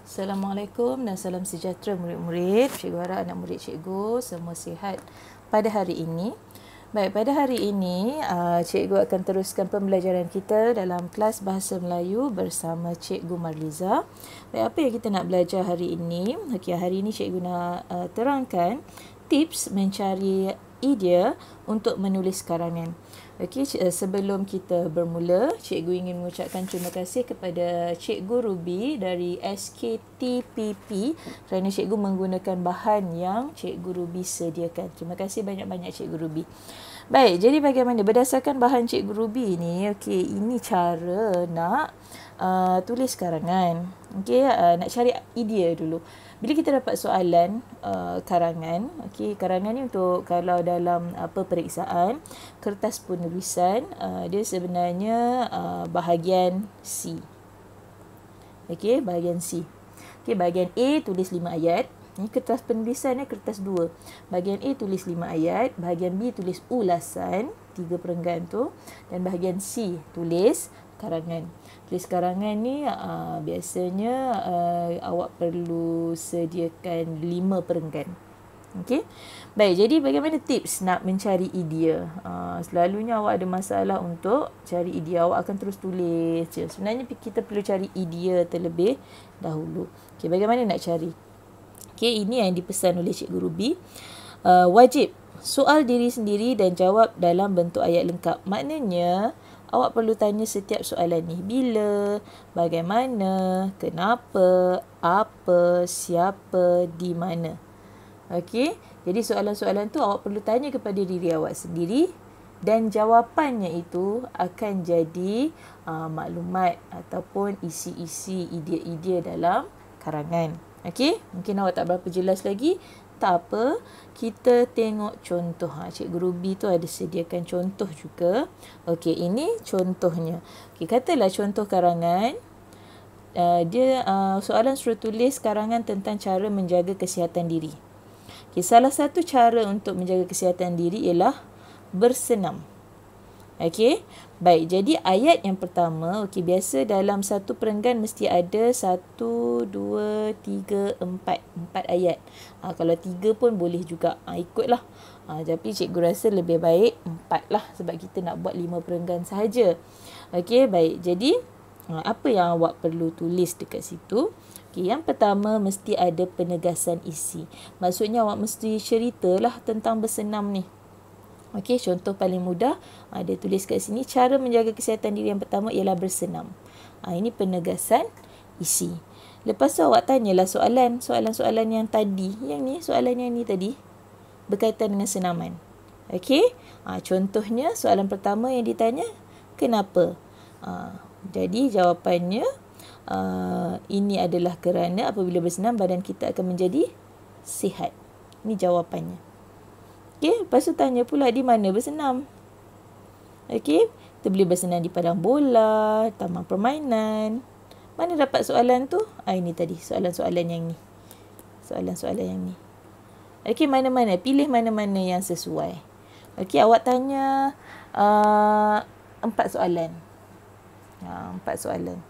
Assalamualaikum dan salam sejahtera murid-murid. Cikgu harap anak murid cikgu semua sihat pada hari ini. Baik, pada hari ini cikgu akan teruskan pembelajaran kita dalam kelas Bahasa Melayu bersama Cikgu Marliza. Baik, apa yang kita nak belajar hari ini? Okey, hari ini cikgu nak terangkan tips mencari idea untuk menulis karangan. Okey, sebelum kita bermula, cikgu ingin mengucapkan terima kasih kepada Cikgu Ruby dari SKTPP kerana cikgu menggunakan bahan yang Cikgu Ruby sediakan. Terima kasih banyak-banyak Cikgu Ruby. Baik, jadi bagaimana berdasarkan bahan Cikgu Ruby ni? Okey, ini cara nak tulis karangan. Okey, nak cari idea dulu. Bila kita dapat soalan karangan, okey, karangan ni untuk kalau dalam peperiksaan kertas penulisan, dia sebenarnya bahagian C. Okey, bahagian C. Okey, bahagian A tulis 5 ayat. Ini kertas penulisan ni kertas 2. Bahagian A tulis 5 ayat, bahagian B tulis ulasan 3 perenggan tu, dan bahagian C tulis karangan. Tulis karangan ni biasanya awak perlu sediakan 5 perenggan. Okey. Baik, jadi bagaimana tips nak mencari idea? Selalunya awak ada masalah untuk cari idea, awak akan terus tulis je. Sebenarnya kita perlu cari idea terlebih dahulu. Okey, bagaimana nak cari? Okey, ini yang dipesan oleh Cikgu Ruby. Wajib soal diri sendiri dan jawab dalam bentuk ayat lengkap. Maknanya awak perlu tanya setiap soalan ni. Bila, bagaimana, kenapa, apa, siapa, di mana. Okey, jadi soalan-soalan tu awak perlu tanya kepada diri awak sendiri dan jawapannya itu akan jadi maklumat ataupun isi-isi idea-idea dalam karangan. Okey, mungkin awak tak berapa jelas lagi. Tak apa, kita tengok contoh. Cikgu Ruby tu ada sediakan contoh juga. Okey, ini contohnya. Okey, katalah contoh karangan. Dia soalan suruh tulis karangan tentang cara menjaga kesihatan diri. Okey, salah satu cara untuk menjaga kesihatan diri ialah bersenam. Okey, baik, jadi ayat yang pertama, okey, biasa dalam satu perenggan mesti ada 1, 2, 3, 4 ayat. Kalau 3 pun boleh juga, ikutlah. Tapi cikgu rasa lebih baik 4 lah sebab kita nak buat 5 perenggan sahaja. Okey, baik, jadi apa yang awak perlu tulis dekat situ? Okay, yang pertama mesti ada penegasan isi. Maksudnya awak mesti ceritalah tentang bersenam ni. Okey, contoh paling mudah, dia tulis kat sini, cara menjaga kesihatan diri yang pertama ialah bersenam. Ini penegasan isi. Lepas tu awak tanyalah soalan-soalan yang tadi. Yang ni, soalan yang ni tadi berkaitan dengan senaman. Okey, contohnya soalan pertama yang ditanya, kenapa? Jadi jawapannya, ini adalah kerana apabila bersenam badan kita akan menjadi sihat. Ini jawapannya. Okey, lepas tu tanya pula di mana bersenam. Okey, kita boleh bersenam di padang bola, taman permainan. Mana dapat soalan tu? Ini tadi, soalan-soalan yang ni. Soalan-soalan yang ni. Okey, mana-mana, pilih mana-mana yang sesuai. Okey, awak tanya 4 soalan. 4 soalan.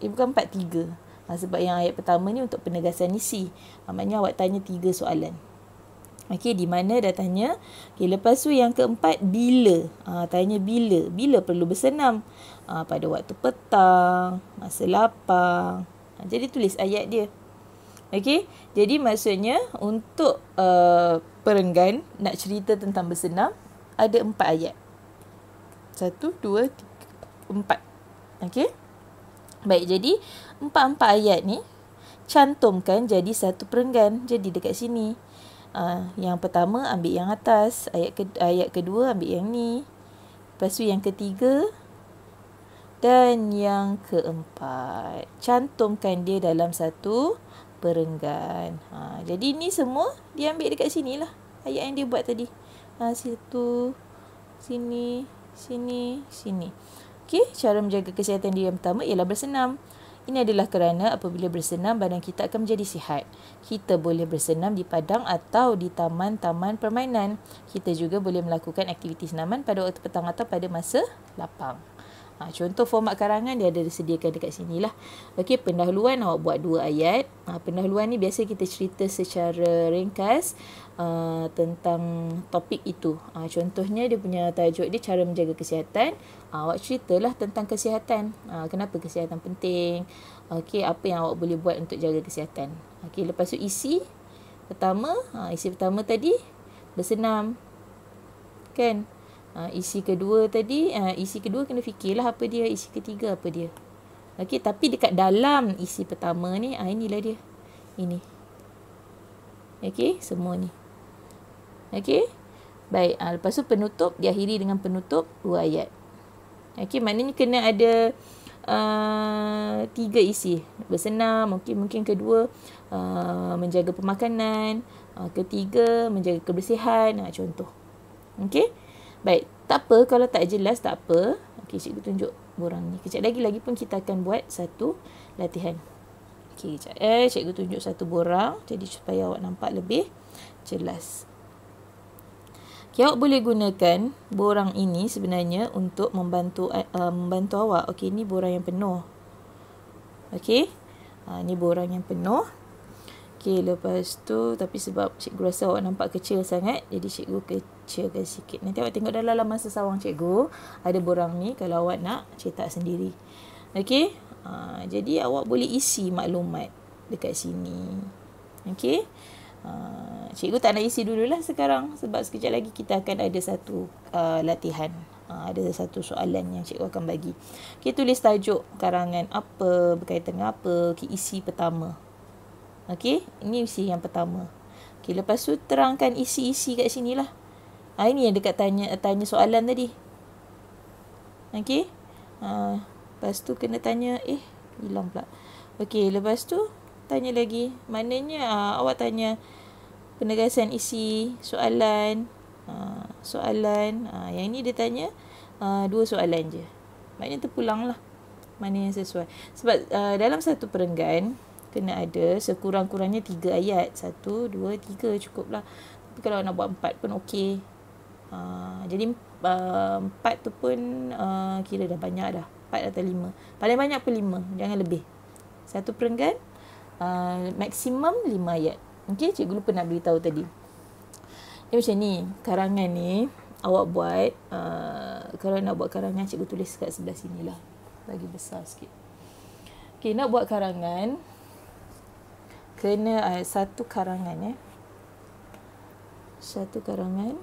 Bukan 4, 3. Sebab yang ayat pertama ni untuk penegasan isi. Maknanya awak tanya 3 soalan. Okey, di mana dah tanya. Okey, lepas tu yang keempat, bila. Tanya bila. Bila perlu bersenam? Pada waktu petang, masa lapang. Jadi tulis ayat dia. Okey, jadi maksudnya untuk perenggan nak cerita tentang bersenam, ada 4 ayat. 1, 2, 3, 4. Okey. Baik, jadi 4 ayat ni cantumkan jadi satu perenggan. Jadi dekat sini. Yang pertama ambil yang atas, ayat kedua ambil yang ni, lepas tu yang ketiga dan yang keempat. Cantumkan dia dalam satu perenggan. Jadi ni semua dia ambil dekat sini lah, ayat yang dia buat tadi. Situ, sini, sini, sini. Okey, cara menjaga kesihatan diri yang pertama ialah bersenam. Ini adalah kerana apabila bersenam, badan kita akan menjadi sihat. Kita boleh bersenam di padang atau di taman-taman permainan. Kita juga boleh melakukan aktiviti senaman pada waktu petang atau pada masa lapang. Contoh format karangan dia ada disediakan dekat sini lah. Okey, pendahuluan awak buat 2 ayat. Pendahuluan ni biasa kita cerita secara ringkas tentang topik itu. Contohnya dia punya tajuk dia cara menjaga kesihatan. Awak ceritalah tentang kesihatan. Kenapa kesihatan penting. Okey, apa yang awak boleh buat untuk jaga kesihatan. Okey, lepas tu isi pertama. Isi pertama tadi bersenam. Kan? Isi kedua tadi, isi kedua kena fikirlah apa dia, isi ketiga apa dia. Okey, tapi dekat dalam isi pertama ni, inilah dia. Ini. Okey, semua ni. Okey. Baik, lepas tu penutup, diakhiri dengan penutup 2 ayat. Okey, maknanya kena ada 3 isi. Bersenam, mungkin kedua menjaga pemakanan, ketiga menjaga kebersihan, contoh. Okey. Baik, tak apa kalau tak jelas, tak apa. Okey, cikgu tunjuk borang ni. Kejap lagi pun kita akan buat satu latihan. Okey, kejap cikgu tunjuk satu borang jadi supaya awak nampak lebih jelas. Okey, awak boleh gunakan borang ini sebenarnya untuk membantu awak. Okey, ni borang yang penuh. Okey. Ni borang yang penuh. Okey, lepas tu tapi sebab cikgu rasa awak nampak kecil sangat, jadi cikgu kecilkan sikit. Nanti awak tengok dalam laman sesawang cikgu, ada borang ni kalau awak nak cetak sendiri. Okey, jadi awak boleh isi maklumat dekat sini. Okey, cikgu tak nak isi dululah sekarang sebab sekejap lagi kita akan ada satu latihan. Ada satu soalan yang cikgu akan bagi. Okey, tulis tajuk karangan apa, berkaitan dengan apa. Okey, isi pertama. Okey, ini isi yang pertama. Okey, lepas tu terangkan isi-isi kat sini lah. Ini yang dekat tanya soalan tadi. Okey. Lepas tu kena tanya, hilang pula. Okey, lepas tu tanya lagi. Maknanya awak tanya penegasan isi soalan. Soalan. Yang ini dia tanya 2 soalan je. Maknanya terpulang lah. Mana yang sesuai. Sebab dalam satu perenggan, kena ada sekurang-kurangnya 3 ayat. 1, 2, 3 cukup lah. Tapi kalau nak buat 4 pun okey. Jadi 4 tu pun kira dah banyak dah. 4 atau 5. Paling banyak pun 5. Jangan lebih. Satu perenggan maksimum 5 ayat. Okey, cikgu lupa nak beritahu tadi. Dia macam ni. Karangan ni awak buat. Kalau nak buat karangan, cikgu tulis kat sebelah sini lah. Bagi besar sikit. Okey, nak buat karangan, kena satu karangan satu karangan.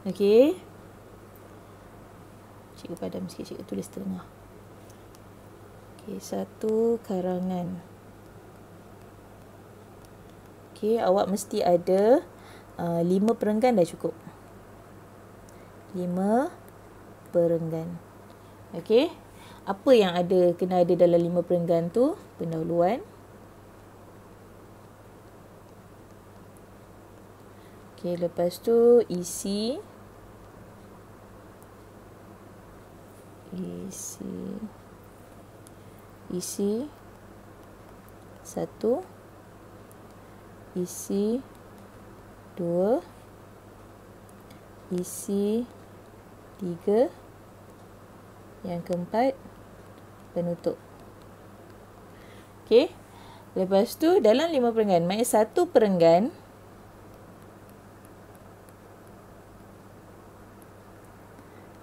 Okey, cikgu padam sikit, cikgu tulis tengah. Okey, satu karangan. Okey, awak mesti ada 5 perenggan dah cukup. 5 perenggan. Okey, apa yang kena ada dalam 5 perenggan tu? Pendahuluan. Okey, lepas tu isi. Isi 1. Isi 2. Isi 3. Yang keempat, penutup. Okey. Lepas tu dalam 5 perenggan, maknanya satu perenggan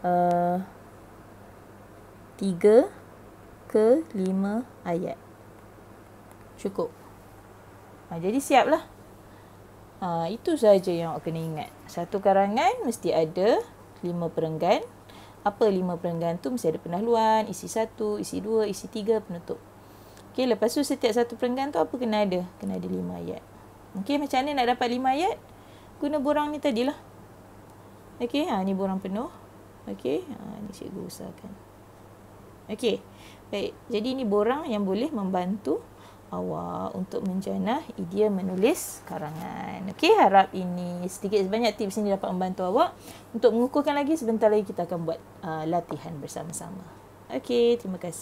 uh, 3 ke 5 ayat. Cukup. Jadi siaplah. Itu saja yang awak kena ingat. Satu karangan mesti ada 5 perenggan. Apa 5 perenggan tu? Mesti ada pendahuluan, isi 1, isi 2, isi 3, penutup. Okey, lepas tu setiap satu perenggan tu apa kena ada? Kena ada 5 ayat. Okey, macam mana nak dapat 5 ayat? Guna borang ni tadilah. Okey, ni borang penuh. Okey, ni cikgu usahakan. Okey, baik. Jadi ni borang yang boleh membantu awak untuk menjanah idea menulis karangan. Okey, harap ini sedikit sebanyak tips ini dapat membantu awak. Untuk mengukuhkan lagi, sebentar lagi kita akan buat latihan bersama-sama. Okey, terima kasih.